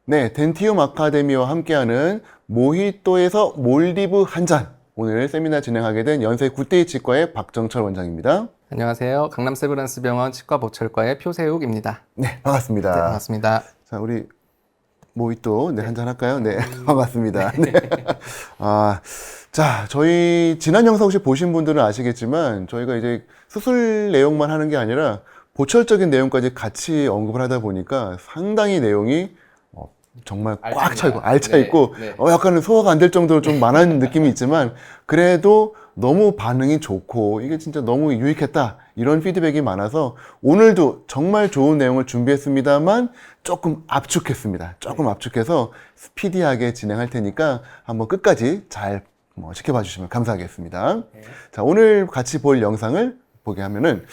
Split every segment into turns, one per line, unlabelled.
네, 덴티움 아카데미와 함께하는 모히또에서 몰디브 한 잔. 오늘 세미나 진행하게 된 연세 굿데이 치과의 박정철 원장입니다.
안녕하세요. 강남 세브란스 병원 치과 보철과의 표세욱입니다.
네,
네,
반갑습니다.
반갑습니다.
자, 우리 모히또 한 잔 할까요? 네, 반갑습니다. 네. 자, 저희 지난 영상 혹시 보신 분들은 아시겠지만 저희가 이제 수술 내용만 하는 게 아니라 보철적인 내용까지 같이 언급을 하다 보니까 상당히 내용이 정말 꽉 차있고 알차있고 약간은 소화가 안 될 정도로 좀 많은 느낌이 있지만 그래도 너무 반응이 좋고 이게 진짜 너무 유익했다 이런 피드백이 많아서 오늘도 정말 좋은 내용을 준비했습니다만 조금 압축했습니다. 조금 압축해서 스피디하게 진행할 테니까 한번 끝까지 잘 지켜봐 주시면 감사하겠습니다. 자, 오늘 같이 볼 영상을 보게 하면은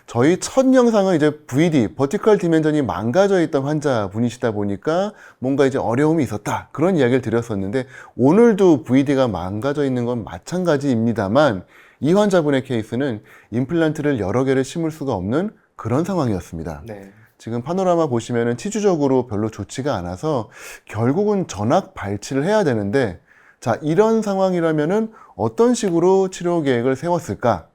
저희 첫 영상은 이제 VD, 버티컬 디멘전이 망가져 있던 환자분이시다 보니까 뭔가 이제 어려움이 있었다 그런 이야기를 드렸었는데 오늘도 VD가 망가져 있는 건 마찬가지입니다만 이 환자분의 케이스는 임플란트를 여러 개를 심을 수가 없는 그런 상황이었습니다.
네.
지금 파노라마 보시면은 치주적으로 별로 좋지가 않아서 결국은 전악 발치를 해야 되는데 자, 이런 상황이라면은 어떤 식으로 치료 계획을 세웠을까?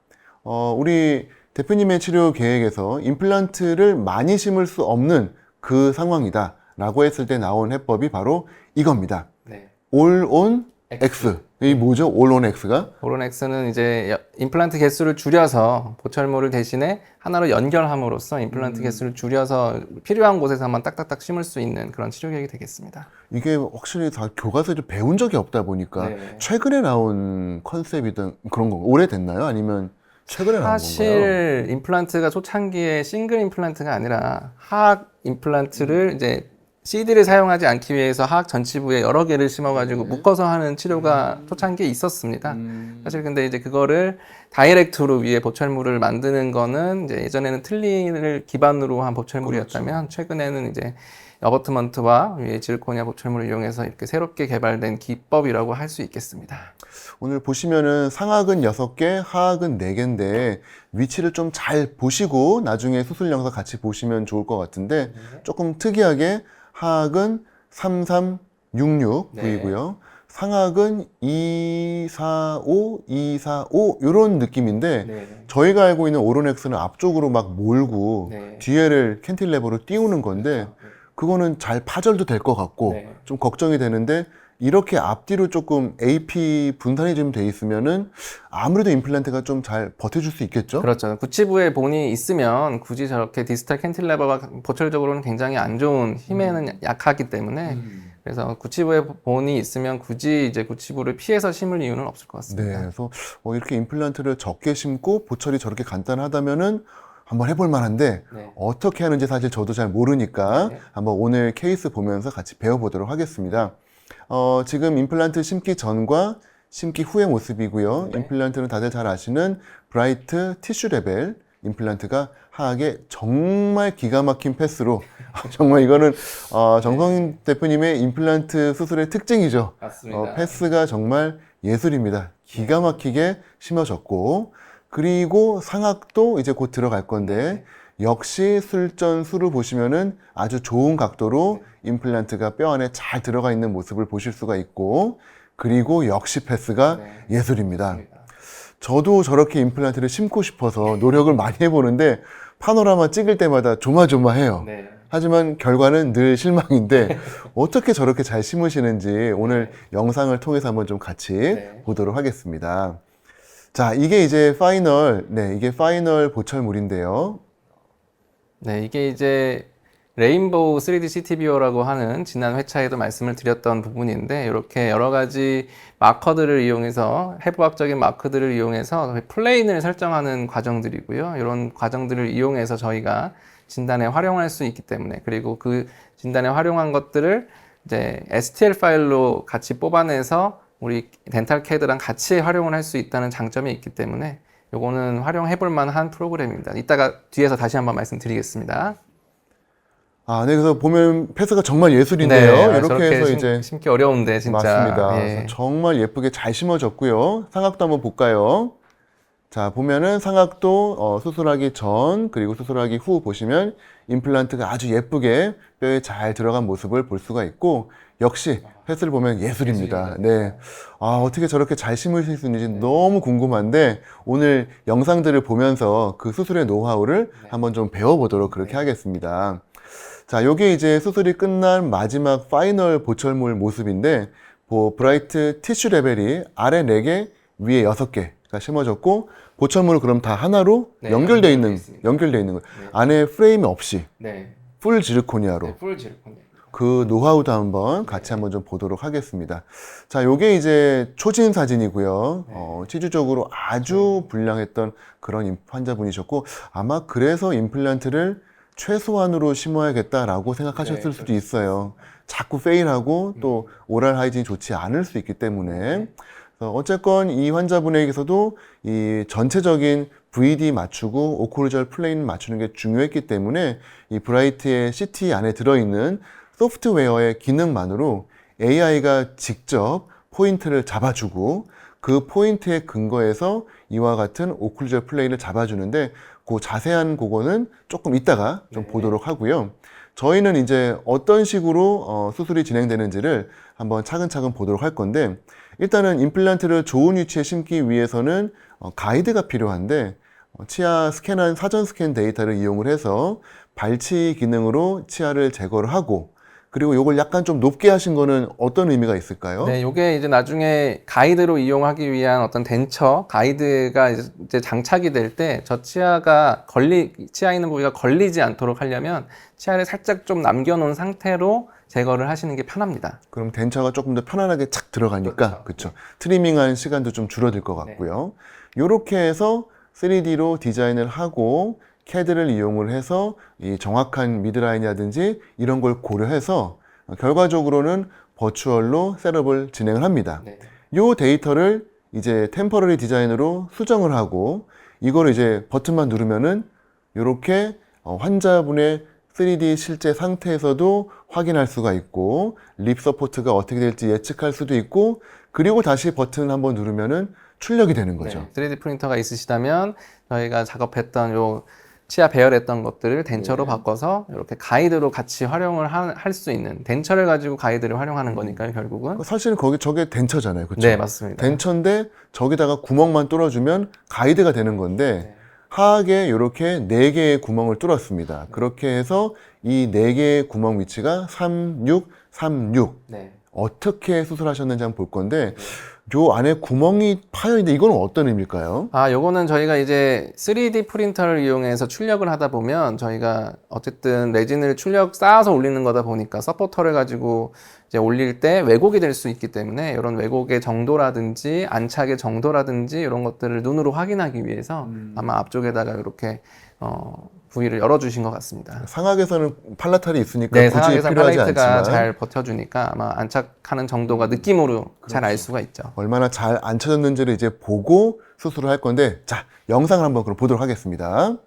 우리 대표님의 치료 계획에서 임플란트를 많이 심을 수 없는 그 상황이다 라고 했을 때 나온 해법이 바로 이겁니다.
네.
All on X. 이 뭐죠? All on X가?
오로넥스는 이제 임플란트 개수를 줄여서 보철모를 대신에 하나로 연결함으로써 임플란트 개수를 줄여서 필요한 곳에서만 딱딱딱 심을 수 있는 그런 치료 계획이 되겠습니다.
이게 확실히 다 교과서에서 배운 적이 없다 보니까
네.
최근에 나온 컨셉이든 그런 건가요? 오래됐나요? 아니면 최근에 나온 건가요?
사실 임플란트가 초창기에 싱글 임플란트가 아니라 하악 임플란트를 이제 CD를 사용하지 않기 위해서 하악 전치부에 여러 개를 심어가지고 묶어서 하는 치료가 초창기에 있었습니다. 사실 근데 이제 그거를 다이렉트로 위에 보철물을 만드는 거는 이제 예전에는 틀니를 기반으로 한 보철물이었다면 최근에는 이제 어버트먼트와 위에 지르코니아 보철물을 이용해서 이렇게 새롭게 개발된 기법이라고 할 수 있겠습니다.
오늘 보시면은 상악은 6개, 하악은 4개인데 위치를 좀 잘 보시고 나중에 수술 영상 같이 보시면 좋을 것 같은데 조금 특이하게 하악은 3366 부위고요. 상악은 245, 245 이런 느낌인데 저희가 알고 있는 오로넥스는 앞쪽으로 막 몰고 뒤에를 캔틸레버로 띄우는 건데 그거는 잘 파절도 될 것 같고 좀 걱정이 되는데 이렇게 앞뒤로 조금 AP 분산이 좀 돼 있으면은 아무래도 임플란트가 좀 잘 버텨줄 수 있겠죠?
그렇죠. 구치부에 본이 있으면 굳이 저렇게 디스탈 캔틸레버가 보철적으로는 굉장히 안 좋은 힘에는 약하기 때문에 그래서 구치부에 본이 있으면 굳이 이제 구치부를 피해서 심을 이유는 없을 것 같습니다.
네, 그래서 이렇게 임플란트를 적게 심고 보철이 저렇게 간단하다면은 한번 해볼 만한데 어떻게 하는지 사실 저도 잘 모르니까 한번 오늘 케이스 보면서 같이 배워보도록 하겠습니다. 지금 임플란트 심기 전과 심기 후의 모습이고요. 임플란트는 다들 잘 아시는 브라이트 티슈 레벨 임플란트가 하악에 정말 기가 막힌 패스로 정말 이거는 정성인 대표님의 임플란트 수술의 특징이죠.
맞습니다.
패스가 정말 예술입니다. 기가 막히게 심어졌고 그리고 상악도 이제 곧 들어갈 건데 역시 술전수를 보시면은 아주 좋은 각도로 임플란트가 뼈 안에 잘 들어가 있는 모습을 보실 수가 있고 그리고 역시 패스가 예술입니다. 저도 저렇게 임플란트를 심고 싶어서 노력을 많이 해보는데 파노라마 찍을 때마다 조마조마해요. 하지만 결과는 늘 실망인데 어떻게 저렇게 잘 심으시는지 오늘 영상을 통해서 한번 좀 같이 보도록 하겠습니다. 자, 이게 이제 파이널, 이게 파이널 보철물인데요.
네, 이게 이제 레인보우 3D CTVO라고 하는 지난 회차에도 말씀을 드렸던 부분인데 이렇게 여러 가지 마커들을 이용해서 해부학적인 마커들을 이용해서 플레인을 설정하는 과정들이고요. 이런 과정들을 이용해서 저희가 진단에 활용할 수 있기 때문에 그리고 그 진단에 활용한 것들을 이제 STL 파일로 같이 뽑아내서 우리 덴탈 캐드랑 같이 활용을 할 수 있다는 장점이 있기 때문에 요거는 활용해 볼 만한 프로그램입니다. 이따가 뒤에서 다시 한번 말씀드리겠습니다.
네, 그래서 보면 패스가 정말 예술인데요. 이렇게 해서 이제
심기 어려운데 진짜.
맞습니다. 그래서 정말 예쁘게 잘 심어졌고요. 상악도 한번 볼까요? 자, 보면은 상악도 수술하기 전 그리고 수술하기 후 보시면 임플란트가 아주 예쁘게 뼈에 잘 들어간 모습을 볼 수가 있고, 역시 횟수를 보면 예술입니다. 네. 아, 어떻게 저렇게 잘 심으실 수 있는지 너무 궁금한데 오늘 영상들을 보면서 그 수술의 노하우를 한번 좀 배워보도록 그렇게 하겠습니다. 자, 요게 이제 수술이 끝난 마지막 파이널 보철물 모습인데, 브라이트 티슈 레벨이 아래 4개, 위에 6개가 심어졌고, 보철물은 그럼 다 하나로
네,
연결되어
있습니다.
있는 거예요.
네.
안에 프레임 없이
네.
풀 지르코니아로.
네, 풀 지르콘.
그 노하우도 한번 같이 한번 좀 보도록 하겠습니다. 자, 요게 이제 초진 사진이고요. 치주적으로 아주 불량했던 그런 환자분이셨고, 아마 그래서 임플란트를 최소한으로 심어야겠다라고 생각하셨을 수도 있어요. 자꾸 페일하고 또 오랄 하이진이 좋지 않을 수 있기 때문에. 어쨌건 이 환자분에게서도 이 전체적인 VD 맞추고 오클루절 플레인 맞추는 게 중요했기 때문에 이 브라이트의 CT 안에 들어있는 소프트웨어의 기능만으로 AI가 직접 포인트를 잡아주고 그 포인트에 근거해서 이와 같은 오클루절 플레인을 잡아주는데, 그 자세한 그거는 조금 이따가 좀 보도록 하고요. 저희는 이제 어떤 식으로 수술이 진행되는지를 한번 차근차근 보도록 할 건데, 일단은 임플란트를 좋은 위치에 심기 위해서는 가이드가 필요한데, 치아 스캔한 사전 스캔 데이터를 이용을 해서 발치 기능으로 치아를 제거를 하고, 그리고 요걸 약간 좀 높게 하신 거는 어떤 의미가 있을까요?
네, 요게 이제 나중에 가이드로 이용하기 위한 어떤 덴처 가이드가 이제 장착이 될 때 저 치아에 있는 부위가 걸리지 않도록 하려면 치아를 살짝 좀 남겨놓은 상태로 제거를 하시는 게 편합니다.
그럼 덴처가 조금 더 편안하게 착 들어가니까, 그렇죠. 트리밍하는 시간도 좀 줄어들 것 같고요. 요렇게 해서 3D로 디자인을 하고 CAD를 이용을 해서 이 정확한 미드라인이라든지 이런 걸 고려해서 결과적으로는 버추얼로 셋업을 진행을 합니다. 요 데이터를 이제 템퍼러리 디자인으로 수정을 하고, 이거를 이제 버튼만 누르면은 요렇게 환자분의 3D 실제 상태에서도 확인할 수가 있고, 립 서포트가 어떻게 될지 예측할 수도 있고, 그리고 다시 버튼을 한번 누르면은 출력이 되는 거죠.
3D 프린터가 있으시다면 저희가 작업했던 요 치아 배열했던 것들을 덴처로 바꿔서 이렇게 가이드로 같이 활용을 할 수 있는, 덴처를 가지고 가이드를 활용하는 거니까요, 결국은.
사실은 저게 덴처잖아요. 그렇죠?
네, 맞습니다.
덴처인데 저기다가 구멍만 뚫어주면 가이드가 되는 건데, 하악에 이렇게 4개의 구멍을 뚫었습니다. 그렇게 해서 이 4개의 구멍 위치가 3, 6, 3, 6. 어떻게 수술하셨는지 한번 볼 건데, 요 안에 구멍이 파여 있는데 이건 어떤 의미일까요?
요거는 저희가 이제 3D 프린터를 이용해서 출력을 하다 보면 저희가 어쨌든 레진을 쌓아서 올리는 거다 보니까 서포터를 가지고 이제 올릴 때 왜곡이 될 수 있기 때문에 이런 왜곡의 정도라든지 안착의 정도라든지 이런 것들을 눈으로 확인하기 위해서 아마 앞쪽에다가 이렇게 부위를 열어주신 것 같습니다.
상악에서는 팔라탈이 있으니까
네,
굳이
상악에서
필요하지
팔레이트가
않지만
잘 버텨주니까 아마 안착하는 정도가 느낌으로 잘 알 수가 있죠.
얼마나 잘 앉혀졌는지를 이제 보고 수술을 할 건데, 자, 영상을 한번 그럼 보도록 하겠습니다.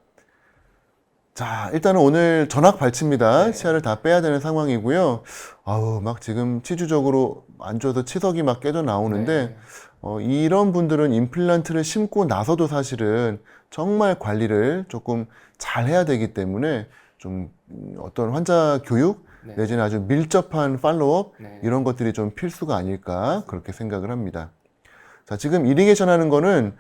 자, 일단은 오늘 전악 발치입니다. 치아를 다 빼야 되는 상황이고요. 아우, 막 지금 치주적으로 안 좋아서 치석이 막 깨져 나오는데, 이런 분들은 임플란트를 심고 나서도 사실은 정말 관리를 조금 잘 해야 되기 때문에 좀 어떤 환자 교육 내지는 아주 밀접한 팔로우업 이런 것들이 좀 필수가 아닐까 그렇게 생각을 합니다. 자, 지금 이리게이션 하는 거는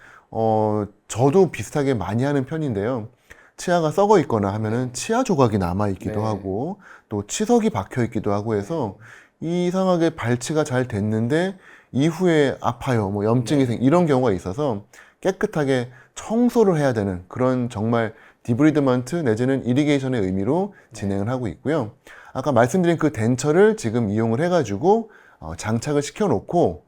저도 비슷하게 많이 하는 편인데요. 치아가 썩어 있거나 하면은 치아 조각이 남아 있기도 하고 또 치석이 박혀 있기도 하고 해서 이상하게 발치가 잘 됐는데 이후에 아파요, 뭐 염증이 이런 경우가 있어서 깨끗하게 청소를 해야 되는 그런 정말 디브리드먼트 내지는 이리게이션의 의미로 진행을 하고 있고요. 아까 말씀드린 그 덴처를 지금 이용을 해가지고 장착을 시켜놓고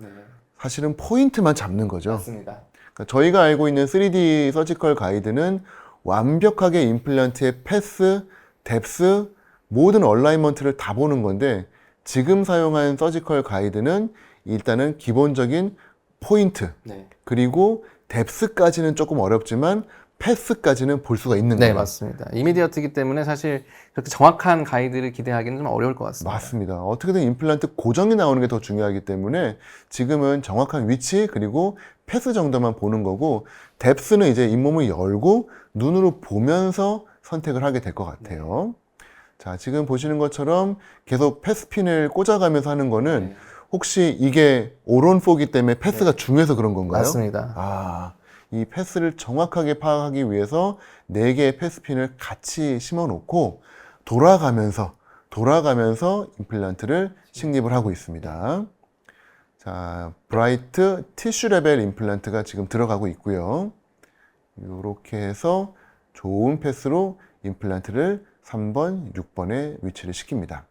사실은 포인트만 잡는 거죠.
맞습니다.
그러니까 저희가 알고 있는 3D 서지컬 가이드는 완벽하게 임플란트의 패스, 뎁스, 모든 얼라이먼트를 다 보는 건데, 지금 사용한 서지컬 가이드는 일단은 기본적인 포인트, 그리고 뎁스까지는 조금 어렵지만 패스까지는 볼 수가 있는
네,
거예요.
맞습니다. 이미디어트이기 때문에 사실 그렇게 정확한 가이드를 기대하기는 좀 어려울 것 같습니다.
맞습니다. 어떻게든 임플란트 고정이 나오는 게 더 중요하기 때문에 지금은 정확한 위치 그리고 패스 정도만 보는 거고 뎁스는 이제 잇몸을 열고 눈으로 보면서 선택을 하게 될 것 같아요. 자, 지금 보시는 것처럼 계속 패스핀을 꽂아가면서 하는 거는
네.
혹시 이게 오론포기 때문에 패스가 중요해서 그런 건가요?
맞습니다.
아, 이 패스를 정확하게 파악하기 위해서 4개의 패스핀을 같이 심어 놓고 돌아가면서 임플란트를 식립을 하고 있습니다. 자, 브라이트 티슈 레벨 임플란트가 지금 들어가고 있고요. 이렇게 해서 좋은 패스로 임플란트를 3번, 6번에 위치를 시킵니다.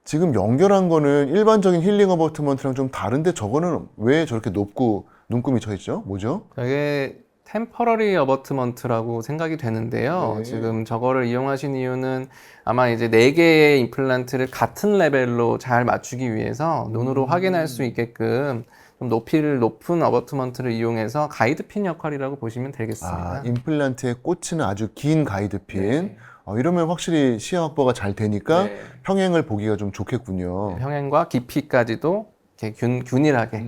지금 연결한 거는 일반적인 힐링 어버트먼트랑 좀 다른데 저거는 왜 저렇게 높고 눈금이 쳐 있죠? 뭐죠?
이게 템퍼러리 어버트먼트라고 생각이 되는데요.
네.
지금 저거를 이용하신 이유는 아마 이제 4개의 임플란트를 같은 레벨로 잘 맞추기 위해서 눈으로 확인할 수 있게끔 좀 높은 어버트먼트를 이용해서 가이드핀 역할이라고 보시면 되겠습니다.
아, 임플란트에 꽂히는 아주 긴 가이드핀.
네.
이러면 확실히 시야 확보가 잘 되니까
네.
평행을 보기가 좀 좋겠군요.
평행과 깊이까지도 이렇게 균일하게.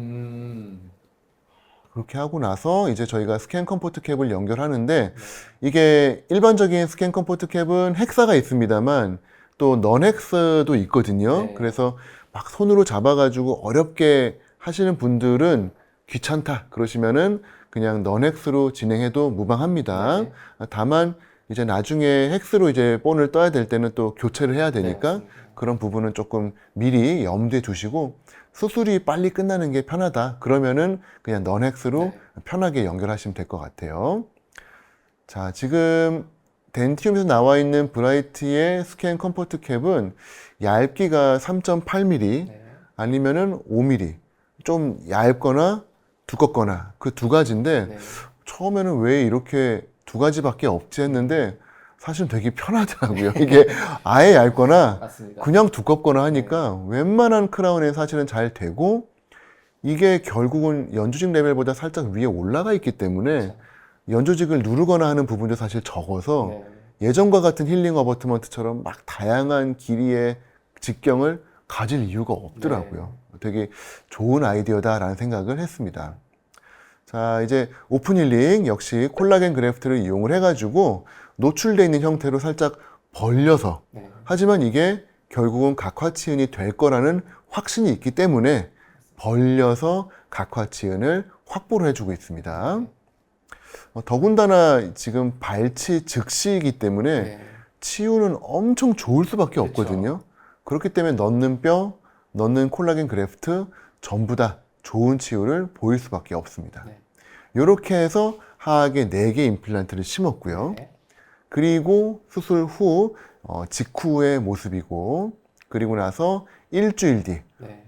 그렇게 하고 나서 이제 저희가 스캔 컴포트 캡을 연결하는데 이게 일반적인 스캔 컴포트 캡은 헥사가 있습니다만 또 넌 헥스도 있거든요.
네.
그래서 막 손으로 잡아가지고 어렵게 하시는 분들은 귀찮다 그러시면은 그냥 넌 헥스로 진행해도 무방합니다.
네.
다만 이제 나중에 헥스로 이제 본을 떠야 될 때는 또 교체를 해야 되니까
맞습니다.
그런 부분은 조금 미리 염두에 두시고 수술이 빨리 끝나는 게 편하다 그러면은 그냥 넌 헥스로 편하게 연결하시면 될 것 같아요. 자, 지금 덴티움에서 나와 있는 브라이트의 스캔 컴포트 캡은 얇기가 3.8mm 아니면은 5mm 좀 얇거나 두껍거나 그 두 가지인데 처음에는 왜 이렇게 두 가지밖에 없지 했는데 사실 되게 편하더라고요. 이게 아예 얇거나
맞습니다.
그냥 두껍거나 하니까 웬만한 크라운에 사실은 잘 되고 이게 결국은 연조직 레벨보다 살짝 위에 올라가 있기 때문에 연조직을 누르거나 하는 부분도 사실 적어서 예전과 같은 힐링 어버트먼트처럼 막 다양한 길이의 직경을 가질 이유가 없더라고요. 되게 좋은 아이디어다라는 생각을 했습니다. 자, 이제 오픈 힐링 역시 콜라겐 그래프트를 이용을 해가지고 노출되어 있는 형태로 살짝 벌려서 하지만 이게 결국은 각화치은이 될 거라는 확신이 있기 때문에 벌려서 각화치은을 확보를 해주고 있습니다. 더군다나 지금 발치 즉시이기 때문에 치유는 엄청 좋을 수밖에 없거든요. 그렇기 때문에 넣는 뼈, 넣는 콜라겐 그래프트 전부 다 좋은 치유를 보일 수밖에 없습니다. 이렇게 해서 하악에 4개 임플란트를 심었고요. 그리고 수술 후 직후의 모습이고 그리고 나서 일주일 뒤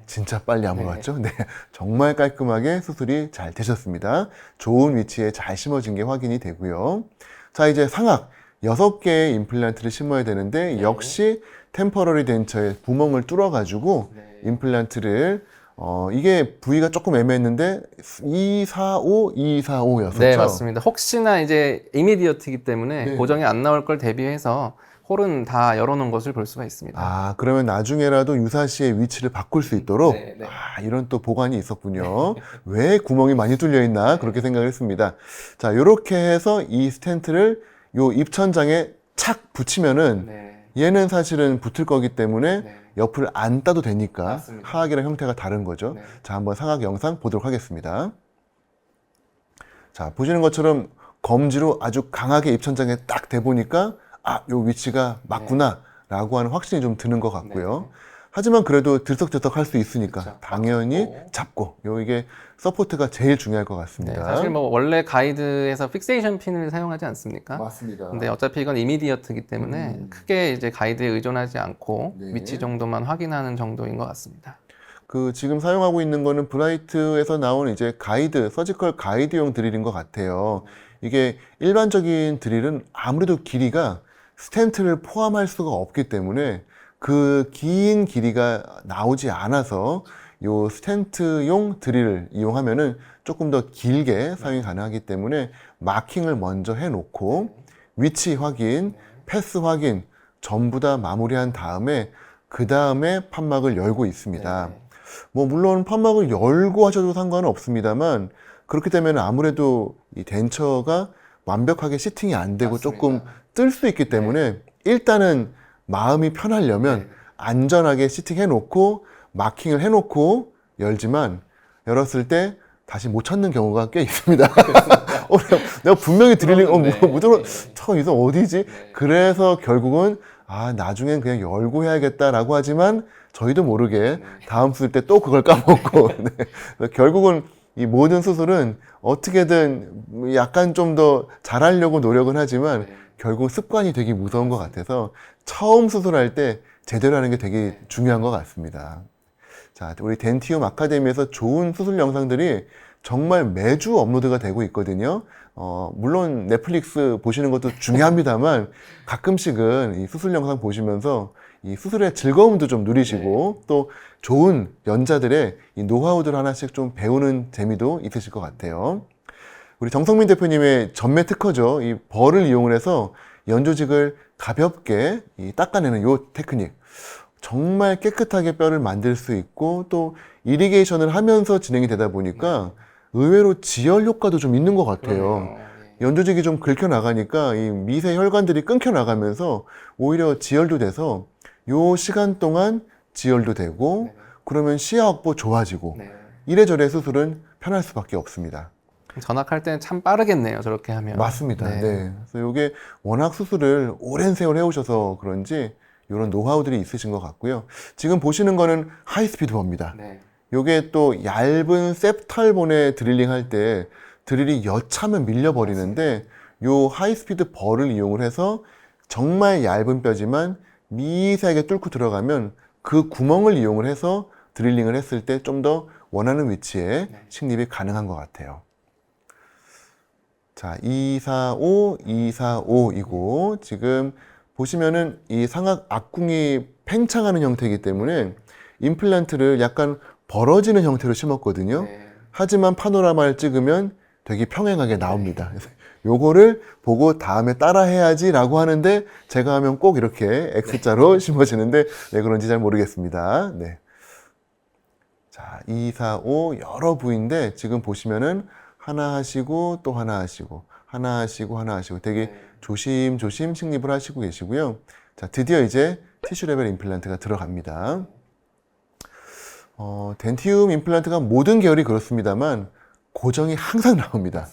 진짜 빨리 아물었죠? 네, 정말 깔끔하게 수술이 잘 되셨습니다. 좋은 위치에 잘 심어진 게 확인이 되고요. 자, 이제 상악 6개의 임플란트를 심어야 되는데 역시 템퍼러리 덴처에 구멍을 뚫어가지고 임플란트를 이게 부위가 조금 애매했는데 245였었죠?
네, 맞습니다. 혹시나 이제 이미디어트이기 때문에 고정이 안 나올 걸 대비해서 홀은 다 열어놓은 것을 볼 수가 있습니다.
아, 그러면 나중에라도 유사시의 위치를 바꿀 수 있도록 아, 이런 또 보관이 있었군요. 왜 구멍이 많이 뚫려 있나 그렇게 생각을 했습니다. 자, 이렇게 해서 이 스텐트를 요 입천장에 착 붙이면은 얘는 사실은 붙을 거기 때문에 옆을 안 따도 되니까
맞습니다.
하악이랑 형태가 다른 거죠. 자, 한번 상악 영상 보도록 하겠습니다. 자, 보시는 것처럼 검지로 아주 강하게 입천장에 딱 대보니까 아, 요 위치가 맞구나 라고 하는 확신이 좀 드는 것 같고요. 하지만 그래도 들썩들썩 할 수 있으니까 당연히 잡고 이게 서포트가 제일 중요할 것 같습니다.
사실 뭐 원래 가이드에서 픽세이션 핀을 사용하지 않습니까?
맞습니다.
근데 어차피 이건 이미디어트이기 때문에 크게 이제 가이드에 의존하지 않고 위치 정도만 확인하는 정도인 것 같습니다.
그 지금 사용하고 있는 거는 브라이트에서 나온 이제 가이드, 서지컬 가이드용 드릴인 것 같아요. 이게 일반적인 드릴은 아무래도 길이가 스텐트를 포함할 수가 없기 때문에 그 긴 길이가 나오지 않아서 요 스텐트용 드릴을 이용하면은 조금 더 길게 사용이 가능하기 때문에 마킹을 먼저 해놓고 위치 확인, 패스 확인 전부 다 마무리한 다음에 그 다음에 판막을 열고 있습니다. 뭐 물론 판막을 열고 하셔도 상관은 없습니다만 그렇게 되면 아무래도 이 덴처가 완벽하게 시팅이 안 되고
맞습니다.
조금 뜰 수 있기 때문에 일단은 마음이 편하려면 안전하게 시팅해 놓고 마킹을 해 놓고 열지만 열었을 때 다시 못 찾는 경우가 꽤 있습니다. 내가 분명히 드릴링, 무조건 여기서 어디지? 그래서 결국은 나중엔 그냥 열고 해야겠다라고 하지만 저희도 모르게 다음 쓸 때 또 그걸 까먹고 네. 결국은 이 모든 수술은 어떻게든 약간 좀 더 잘하려고 노력은 하지만 결국 습관이 되게 무서운 것 같아서 처음 수술할 때 제대로 하는 게 되게 중요한 것 같습니다. 자, 우리 덴티움 아카데미에서 좋은 수술 영상들이 정말 매주 업로드가 되고 있거든요. 물론 넷플릭스 보시는 것도 중요합니다만 가끔씩은 이 수술 영상 보시면서 이 수술의 즐거움도 좀 누리시고 또 좋은 연자들의 이 노하우들 하나씩 좀 배우는 재미도 있으실 것 같아요. 우리 정성민 대표님의 전매 특허죠. 이 벌을 이용을 해서 연조직을 가볍게 닦아내는 요 테크닉. 정말 깨끗하게 뼈를 만들 수 있고 또 이리게이션을 하면서 진행이 되다 보니까 의외로 지혈 효과도 좀 있는 것 같아요. 연조직이 좀 긁혀 나가니까 이 미세 혈관들이 끊겨 나가면서 오히려 지혈도 돼서 요 시간 동안 지혈도 되고 그러면 시야 확보 좋아지고 이래저래 수술은 편할 수밖에 없습니다.
전학할 때는 참 빠르겠네요. 저렇게 하면.
맞습니다. 네. 그래서 이게 워낙 수술을 오랜 세월 해오셔서 그런지 이런 노하우들이 있으신 것 같고요. 지금 보시는 거는 하이스피드 버입니다. 요게 또 얇은 셉탈본에 드릴링 할 때 드릴이 여차면 밀려버리는데 요 하이스피드 벌을 이용을 해서 정말 얇은 뼈지만 미세하게 뚫고 들어가면 그 구멍을 이용을 해서 드릴링을 했을 때 좀 더 원하는 위치에 식립이 가능한 것 같아요. 자, 245, 245이고 지금 보시면은 이 상악 앞궁이 팽창하는 형태이기 때문에 임플란트를 약간 벌어지는 형태로 심었거든요. 하지만 파노라마를 찍으면 되게 평행하게 나옵니다. 그래서 요거를 보고 다음에 따라 해야지 라고 하는데 제가 하면 꼭 이렇게 X자로 심어지는데 왜 그런지 잘 모르겠습니다. 네. 자, 245 여러 부위인데 지금 보시면은 하나 하시고 또 하나 하시고 하나 하시고 하나 하시고 되게 조심조심 식립을 하시고 계시고요. 자, 드디어 이제 티슈 레벨 임플란트가 들어갑니다. 덴티움 임플란트가 모든 계열이 그렇습니다만 고정이 항상 나옵니다.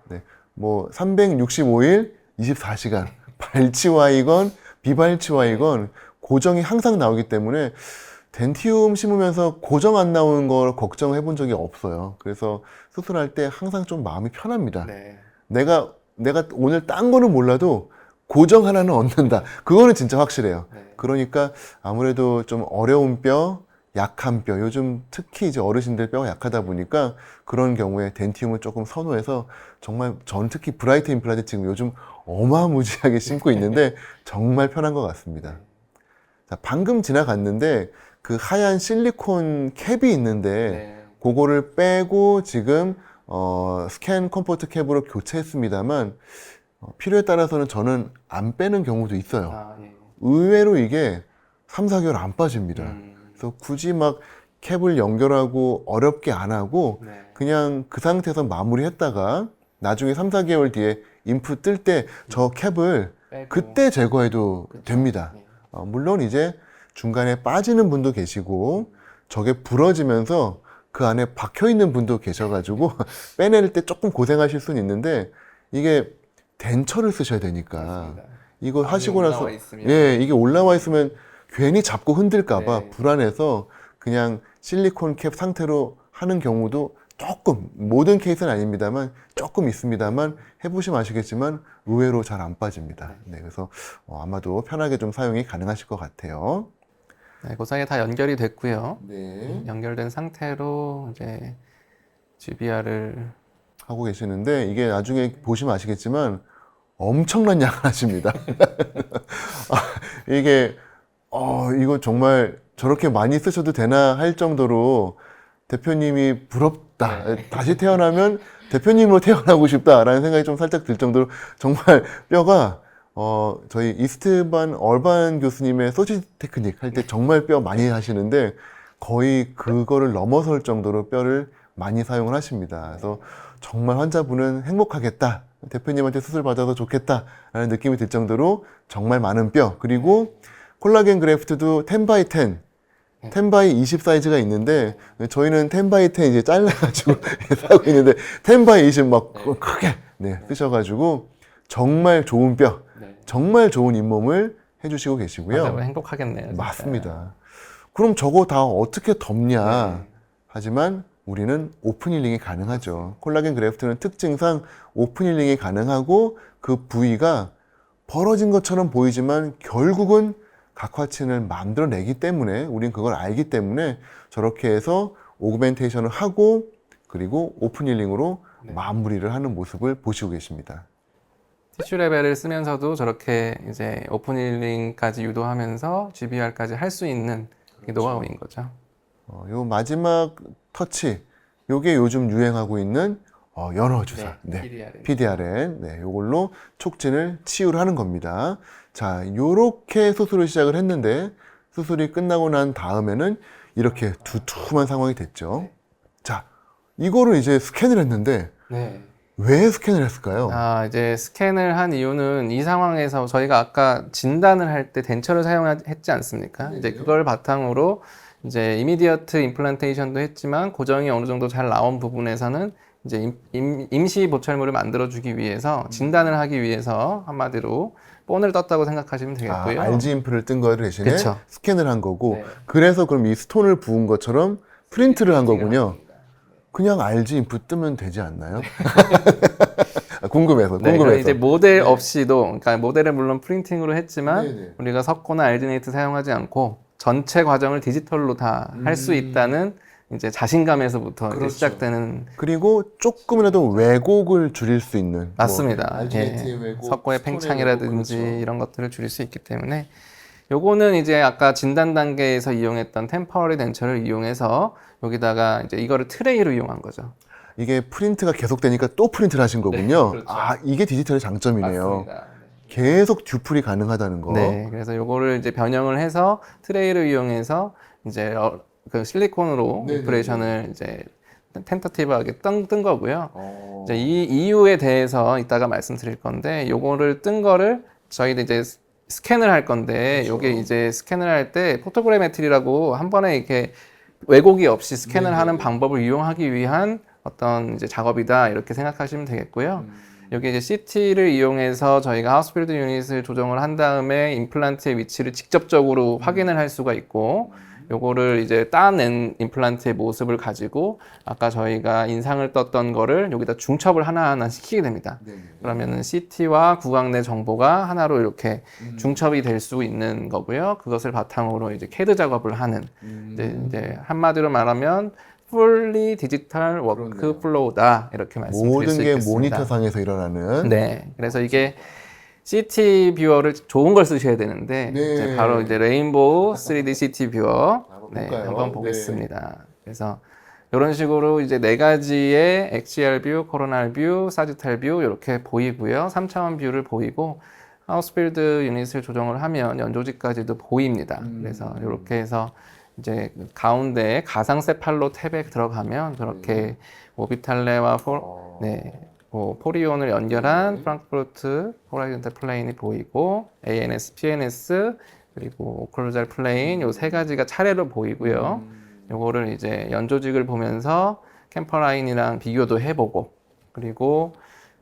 네, 뭐 365일 24시간 발치와이건 비발치와이건 고정이 항상 나오기 때문에 덴티움 심으면서 고정 안 나오는 걸 걱정해 본 적이 없어요. 그래서 수술할 때 항상 좀 마음이 편합니다. 내가 오늘 딴 거는 몰라도 고정 하나는 얻는다. 그거는 진짜 확실해요. 그러니까 아무래도 좀 어려운 뼈, 약한 뼈, 요즘 특히 이제 어르신들 뼈가 약하다 보니까 그런 경우에 덴티움을 조금 선호해서 정말 저는 특히 브라이트 임플란트 지금 요즘 어마무지하게 심고 있는데 정말 편한 것 같습니다. 자, 방금 지나갔는데 그 하얀 실리콘 캡이 있는데 그거를 빼고 지금 스캔 컴포트 캡으로 교체했습니다.만 필요에 따라서는 저는 안 빼는 경우도 있어요. 의외로 이게 3, 4개월 안 빠집니다. 그래서 굳이 막 캡을 연결하고 어렵게 안 하고 그냥 그 상태에서 마무리했다가 나중에 3, 4개월 뒤에 인풋 뜰 때 저 캡을 그때 제거해도 됩니다. 물론 이제 중간에 빠지는 분도 계시고 저게 부러지면서 그 안에 박혀 있는 분도 계셔가지고 빼낼 때 조금 고생하실 수는 있는데 이게 덴처를 쓰셔야 되니까 이거 하시고 나서 이게 올라와 있으면 괜히 잡고 흔들까봐 불안해서 그냥 실리콘 캡 상태로 하는 경우도 조금, 모든 케이스는 아닙니다만 조금 있습니다만 해보시면 아시겠지만 의외로 잘 안 빠집니다. 네, 그래서 아마도 편하게 좀 사용이 가능하실 것 같아요.
네, 고상에 다 연결이 됐고요.
네.
연결된 상태로 이제 GBR을
하고 계시는데 이게 나중에 보시면 아시겠지만 엄청난 양을 하십니다. 이게 이거 정말 저렇게 많이 쓰셔도 되나 할 정도로 대표님이 부럽다. 다시 태어나면 대표님으로 태어나고 싶다라는 생각이 좀 살짝 들 정도로 정말 뼈가 저희 이스트반 얼반 교수님의 소지 테크닉 할 때 정말 뼈 많이 하시는데 거의 그거를 넘어설 정도로 뼈를 많이 사용을 하십니다. 그래서 정말 환자분은 행복하겠다. 대표님한테 수술 받아서 좋겠다라는 느낌이 들 정도로 정말 많은 뼈. 그리고 콜라겐 그래프트도 10x10, 10x20 사이즈가 있는데 저희는 10x10 이제 잘라가지고 사고 있는데 10x20 막 크게 쓰셔가지고 정말 좋은 뼈, 정말 좋은 잇몸을 해주시고 계시고요.
맞아요. 행복하겠네요. 진짜.
맞습니다. 그럼 저거 다 어떻게 덮냐? 하지만 우리는 오픈 힐링이 가능하죠. 콜라겐 그래프트는 특징상 오픈 힐링이 가능하고 그 부위가 벌어진 것처럼 보이지만 결국은 각화층을 만들어내기 때문에 우린 그걸 알기 때문에 저렇게 해서 오그멘테이션을 하고 그리고 오픈 힐링으로 마무리를 하는 모습을 보시고 계십니다.
티슈 레벨을 쓰면서도 저렇게 이제 오픈 힐링까지 유도하면서 GBR까지 할 수 있는 노하우인 거죠.
요 마지막 터치, 요게 요즘 유행하고 있는 연어 주사, PDRN, 요걸로 촉진을 치유를 하는 겁니다. 자, 요렇게 수술을 시작을 했는데 수술이 끝나고 난 다음에는 이렇게 두툼한 상황이 됐죠. 자, 이거를 이제 스캔을 했는데 왜 스캔을 했을까요?
이제 스캔을 한 이유는 이 상황에서 저희가 아까 진단을 할 때 덴처를 사용했지 않습니까? 이제 그걸 바탕으로 이제 이미디어트 임플란테이션도 했지만 고정이 어느 정도 잘 나온 부분에서는 이제 임시 보철물을 만들어주기 위해서 진단을 하기 위해서 한마디로 본을 떴다고 생각하시면 되겠고요.
RG 임플을 뜬 거를 대신에
그쵸.
스캔을 한 거고 그래서 그럼 이 스톤을 부은 것처럼 프린트를 한 거군요. 그냥 RG 임플 뜨면 되지 않나요? 궁금해서.
이제 모델 없이도, 그러니까 모델을 물론 프린팅으로 했지만 우리가 석고나 알지네이트 사용하지 않고 전체 과정을 디지털로 다 할 수 있다는 이제 자신감에서부터 이제 시작되는.
그리고 조금이라도 왜곡을 줄일 수 있는.
맞습니다. 석고의 팽창이라든지 이런 것들을 줄일 수 있기 때문에 요거는 이제 아까 진단 단계에서 이용했던 템퍼러리 덴처를 이용해서 여기다가 이제 이거를 트레이로 이용한 거죠.
이게 프린트가 계속되니까 또 프린트를 하신 거군요.
그렇죠.
이게 디지털의 장점이네요.
맞습니다.
계속 듀플이 가능하다는 거.
그래서 요거를 이제 변형을 해서 트레이를 이용해서 이제 그 실리콘으로 오퍼레이션을 이제 텐터티브하게 뜬 거고요. 이제 이 이유에 대해서 이따가 말씀드릴 건데 요거를 뜬 거를 저희도 이제 스캔을 할 건데 요게 이제 스캔을 할 때 포토그래메트리라고 한 번에 이렇게 왜곡이 없이 스캔을 하는 방법을 이용하기 위한 어떤 이제 작업이다 이렇게 생각하시면 되겠고요. 여기 이제 CT를 이용해서 저희가 하우스필드 유닛을 조정을 한 다음에 임플란트의 위치를 직접적으로 확인을 할 수가 있고 요거를 이제 따낸 임플란트의 모습을 가지고 아까 저희가 인상을 떴던 거를 여기다 중첩을 하나하나 시키게 됩니다. 그러면은 CT와 구강 내 정보가 하나로 이렇게 중첩이 될 수 있는 거고요. 그것을 바탕으로 이제 CAD 작업을 하는 이제 한마디로 말하면 fully 디지털 워크 플로우다 이렇게 말씀드릴 수 있겠습니다.
모든 게 모니터상에서 일어나는.
그래서 이게 CT 뷰어를 좋은 걸 쓰셔야 되는데 이제 바로 이제 레인보우 3D CT 뷰어 한번 보겠습니다. 그래서 이런 식으로 이제 네 가지의 XR 뷰, 코로날 뷰, 사지탈 뷰 이렇게 보이고요. 3차원 뷰를 보이고 하우스필드 유닛을 조정을 하면 연조직까지도 보입니다. 그래서 이렇게 해서 이제 가운데 가상 세팔로 탭에 들어가면 그렇게 오비탈레와 포리온을 연결한 프랑크푸르트 호라이즌탈 플레인이 보이고 ANS, PNS 그리고 오클루잘 플레인 요 세 가지가 차례로 보이고요. 요거를 이제 연조직을 보면서 캠퍼라인이랑 비교도 해보고 그리고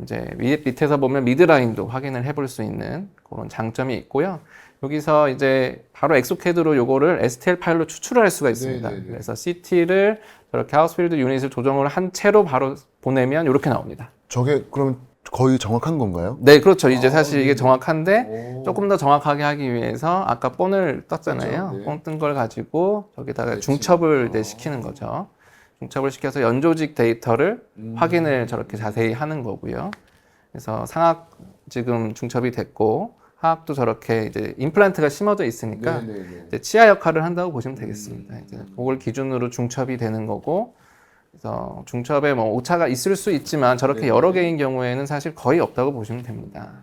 이제 밑에서 보면 미드라인도 확인을 해볼 수 있는 그런 장점이 있고요. 여기서 이제 바로 엑소캐드로 요거를 STL 파일로 추출을 할 수가 있습니다. 그래서 CT를 저렇게 하우스필드 유닛을 조정을 한 채로 바로 보내면 이렇게 나옵니다.
저게 그럼 거의 정확한 건가요?
네, 그렇죠. 이제 사실 이게 정확한데 조금 더 정확하게 하기 위해서 아까 본을 떴잖아요. 본 뜬 걸 가지고 저기다가 중첩을 이제 시키는 거죠. 중첩을 시켜서 연조직 데이터를 확인을 저렇게 자세히 하는 거고요. 그래서 상악 지금 중첩이 됐고 하악도 저렇게 이제 임플란트가 심어져 있으니까 이제 치아 역할을 한다고 보시면 되겠습니다. 이제 그걸 기준으로 중첩이 되는 거고 그래서 중첩에 뭐 오차가 있을 수 있지만 저렇게 여러 개인 경우에는 사실 거의 없다고 보시면 됩니다.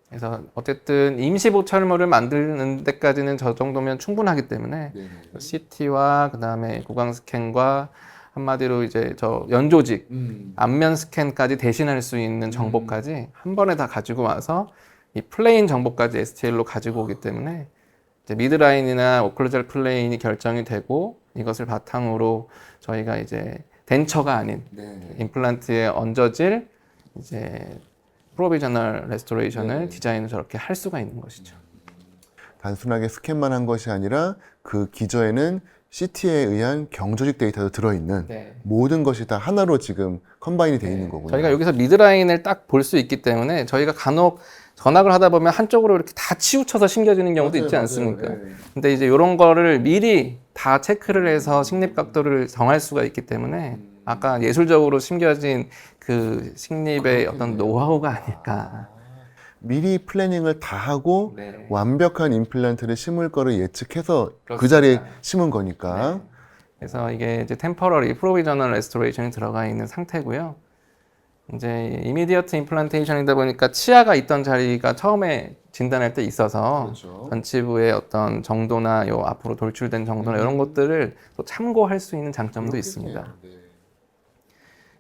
그래서 어쨌든 임시 보철물을 만드는 데까지는 저 정도면 충분하기 때문에 CT와 그다음에 구강 스캔과 한마디로 이제 저 연조직, 안면 스캔까지 대신할 수 있는 정보까지 한 번에 다 가지고 와서 이 플레인 정보까지 STL로 가지고 오기 때문에 이제 미드라인이나 오클루잘 플레인이 결정이 되고 이것을 바탕으로 저희가 이제 덴처가 아닌 임플란트에 얹어질 이제 프로비저널 레스토레이션을 디자인을 저렇게 할 수가 있는 것이죠.
단순하게 스캔만 한 것이 아니라 그 기저에는 CT에 의한 경조직 데이터도 들어있는 모든 것이 다 하나로 지금 컴바인이 되어 있는 거군요.
저희가 여기서 미드라인을 딱 볼 수 있기 때문에 저희가 간혹 전학을 하다 보면 한쪽으로 이렇게 다 치우쳐서 심겨지는 경우도 있지 않습니까? 근데 이제 이런 거를 미리 다 체크를 해서 식립 각도를 정할 수가 있기 때문에 아까 예술적으로 심겨진 그 식립의 어떤 노하우가 아닐까.
미리 플래닝을 다 하고 완벽한 임플란트를 심을 거를 예측해서 그
그렇습니다.
자리에 심은 거니까.
그래서 이게 이제 템퍼러리 프로비저널 레스토레이션이 들어가 있는 상태고요. 이제 이미디어트 임플란테이션이다 보니까 치아가 있던 자리가 처음에 진단할 때 있어서 전치부의 어떤 정도나 요 앞으로 돌출된 정도나 이런 것들을 또 참고할 수 있는 장점도 있습니다.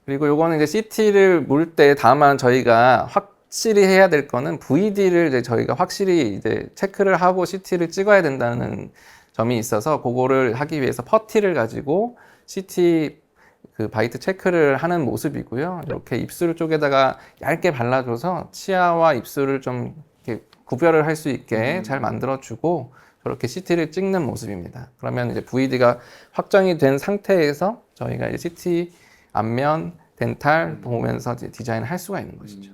그리고 요거는 이제 CT를 물 때 다만 저희가 확실히 해야 될 거는 VD를 이제 저희가 확실히 이제 체크를 하고 CT를 찍어야 된다는 점이 있어서 그거를 하기 위해서 퍼티를 가지고 CT 그 바이트 체크를 하는 모습이고요. 이렇게 입술 쪽에다가 얇게 발라줘서 치아와 입술을 좀 이렇게 구별을 할 수 있게 잘 만들어주고 저렇게 CT를 찍는 모습입니다. 그러면 이제 VD가 확정이 된 상태에서 저희가 이제 CT 안면, 덴탈 보면서 이제 디자인을 할 수가 있는 것이죠.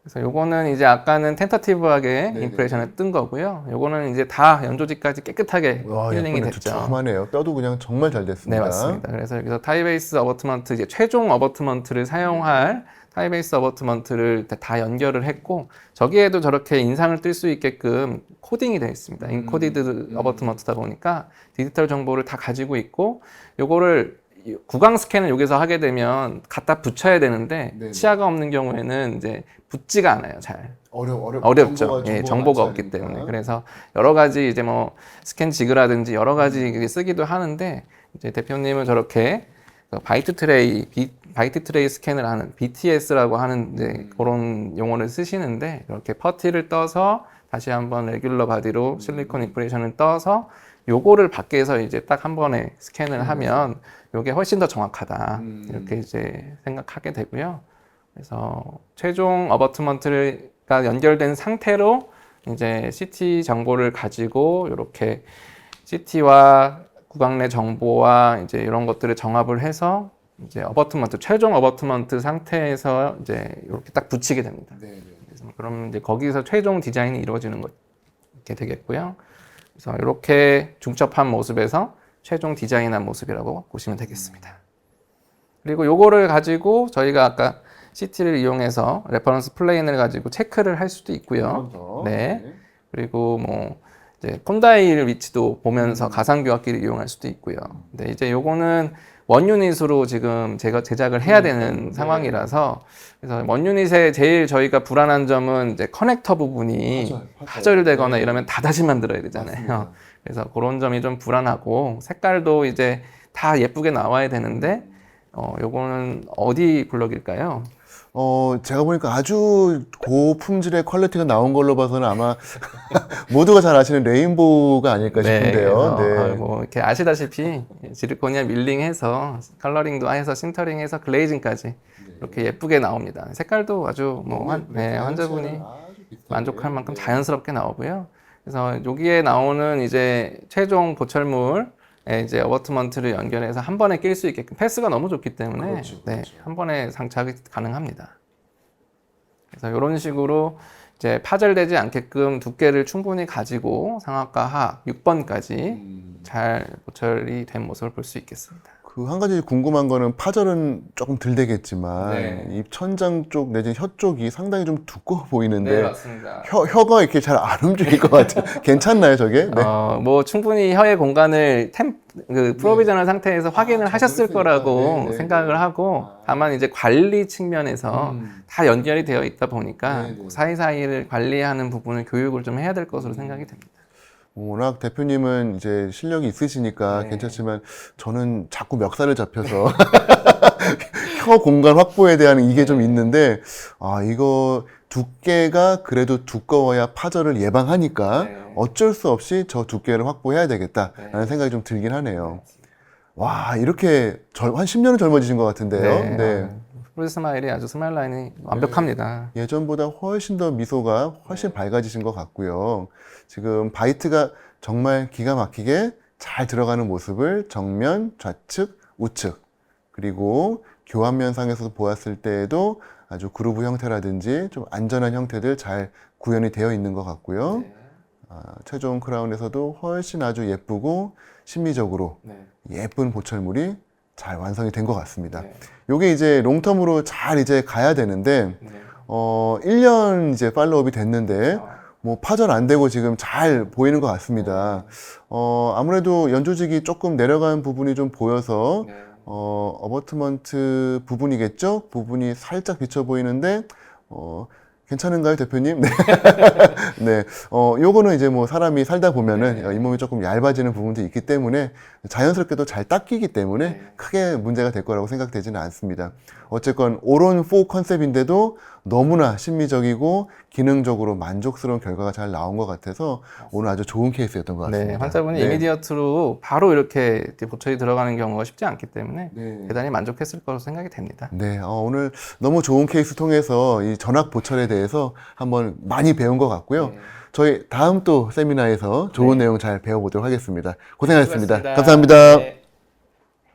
그래서 요거는 이제 아까는 텐터티브하게 임프레션을 뜬 거고요. 요거는 이제 다 연조직까지 깨끗하게 힐링이 됐죠.
두툼하네요. 뼈도 그냥 정말 잘 됐습니다.
네, 맞습니다. 그래서 여기서 타이베이스 어버트먼트 이제 최종 어버트먼트를 사용할 타이베이스 어버트먼트를 다 연결을 했고 저기에도 저렇게 인상을 뜰 수 있게끔 코딩이 되어 있습니다. 인코디드 어버트먼트다 보니까 디지털 정보를 다 가지고 있고 요거를 구강 스캔을 여기서 하게 되면 갖다 붙여야 되는데 치아가 없는 경우에는 이제 붙지가 않아요. 잘 어렵죠. 정보가 없기 때문에. 그래서 여러 가지 이제 뭐 스캔 지그라든지 여러 가지 쓰기도 하는데 이제 대표님은 저렇게 바이트 트레이 스캔을 하는 BTS라고 하는 이제 그런 용어를 쓰시는데 이렇게 퍼티를 떠서 다시 한번 레귤러 바디로 실리콘 임프레션을 떠서 요거를 밖에서 이제 딱 한 번에 스캔을 하면 요게 훨씬 더 정확하다. 이렇게 이제 생각하게 되고요. 그래서 최종 어버트먼트가 연결된 상태로 이제 CT 정보를 가지고 이렇게 CT와 구강 내 정보와 이제 이런 것들을 정합을 해서 이제 어버트먼트, 최종 어버트먼트 상태에서 이제 이렇게 딱 붙이게 됩니다. 그래서 그럼 이제 거기서 최종 디자인이 이루어지는 것 이렇게 되겠고요. 그래서 이렇게 중첩한 모습에서 최종 디자인한 모습이라고 보시면 되겠습니다. 그리고 요거를 가지고 저희가 아까 CT를 이용해서 레퍼런스 플레인을 가지고 체크를 할 수도 있고요. 그리고 뭐 이제 콘다일 위치도 보면서 가상 교합기를 이용할 수도 있고요. 근데 이제 요거는 원 유닛으로 지금 제가 제작을 해야 되는 상황이라서 그래서 원 유닛에 제일 저희가 불안한 점은 이제 커넥터 부분이 파절되거나 이러면 다 다시 만들어야 되잖아요. 그래서 그런 점이 좀 불안하고 색깔도 이제 다 예쁘게 나와야 되는데 요거는 어디 블럭일까요?
제가 보니까 아주 고품질의 퀄리티가 나온 걸로 봐서는 아마 모두가 잘 아시는 레인보우가 아닐까 싶은데요.
뭐 이렇게 아시다시피 지르코니아 밀링해서 컬러링도 해서 신터링해서 글레이징까지 이렇게 예쁘게 나옵니다. 색깔도 아주 뭐 환자분이 만족할 만큼 자연스럽게 나오고요. 그래서 여기에 나오는 이제 최종 보철물 이제 어버트먼트를 연결해서 한 번에 낄 수 있게끔 패스가 너무 좋기 때문에 한 번에 장착이 가능합니다. 그래서 이런 식으로 이제 파절되지 않게끔 두께를 충분히 가지고 상악과 하악 6번까지 잘 보철이 된 모습을 볼 수 있겠습니다.
그 한 가지 궁금한 거는 파절은 조금 덜 되겠지만
네.
입 천장 쪽 내지는 혀 쪽이 상당히 좀 두꺼워
네,
보이는데
맞습니다.
혀가 이렇게 잘 안 움직일 것 같아요. 괜찮나요, 저게? 네.
뭐 충분히 혀의 공간을 프로비저널 상태에서 확인을 하셨을
적응했으니까.
거라고
네, 네,
생각을
네.
하고 다만 이제 관리 측면에서 다 연결이 되어 있다 보니까
네, 네.
그 사이사이를 관리하는 부분을 교육을 좀 해야 될 것으로 생각이 됩니다.
워낙 대표님은 이제 실력이 있으시니까
네.
괜찮지만 저는 자꾸 멱살을 잡혀서 혀 공간 확보에 대한 이게 좀 있는데 이거 두께가 그래도 두꺼워야 파절을 예방하니까
네.
어쩔 수 없이 저 두께를 확보해야 되겠다라는
네.
생각이 좀 들긴 하네요. 와, 이렇게 한 10년은 젊어지신 것 같은데요. 네.
프로즈 스마일이 아주 스마일 라인이 완벽합니다.
예전보다 훨씬 더 미소가 훨씬 밝아지신 것 같고요. 지금 바이트가 정말 기가 막히게 잘 들어가는 모습을 정면, 좌측, 우측 그리고 교환면상에서도 보았을 때에도 아주 그루브 형태라든지 좀 안전한 형태들 잘 구현이 되어 있는 것 같고요.
네.
최종 크라운에서도 훨씬 아주 예쁘고 심미적으로
네.
예쁜 보철물이 잘 완성이 된 것 같습니다.
네.
요게 이제 롱텀으로 잘 이제 가야 되는데,
네.
1년 이제 팔로업이 됐는데, 뭐 파전 안 되고 지금 잘 보이는 것 같습니다. 아무래도 연조직이 조금 내려간 부분이 좀 보여서,
네.
어버트먼트 부분이겠죠? 부분이 살짝 비쳐 보이는데, 괜찮은가요, 대표님? 네. 네. 요거는 이제 뭐 사람이 살다 보면은 잇몸이 조금 얇아지는 부분도 있기 때문에 자연스럽게도 잘 닦이기 때문에 크게 문제가 될 거라고 생각되지는 않습니다. 어쨌건 오론 4 컨셉인데도 너무나 심미적이고 기능적으로 만족스러운 결과가 잘 나온 것 같아서 오늘 아주 좋은 케이스였던 것 같습니다.
네, 환자분이
네.
이미디어트로 바로 이렇게 보철이 들어가는 경우가 쉽지 않기 때문에
네.
대단히 만족했을 거로 생각이 됩니다.
네, 오늘 너무 좋은 케이스 통해서 이 전악 보철에 대해서 한번 많이 배운 것 같고요.
네.
저희 다음 또 세미나에서 좋은 내용 잘 배워보도록 하겠습니다. 고생하셨습니다.
수고하셨습니다.
감사합니다.
네.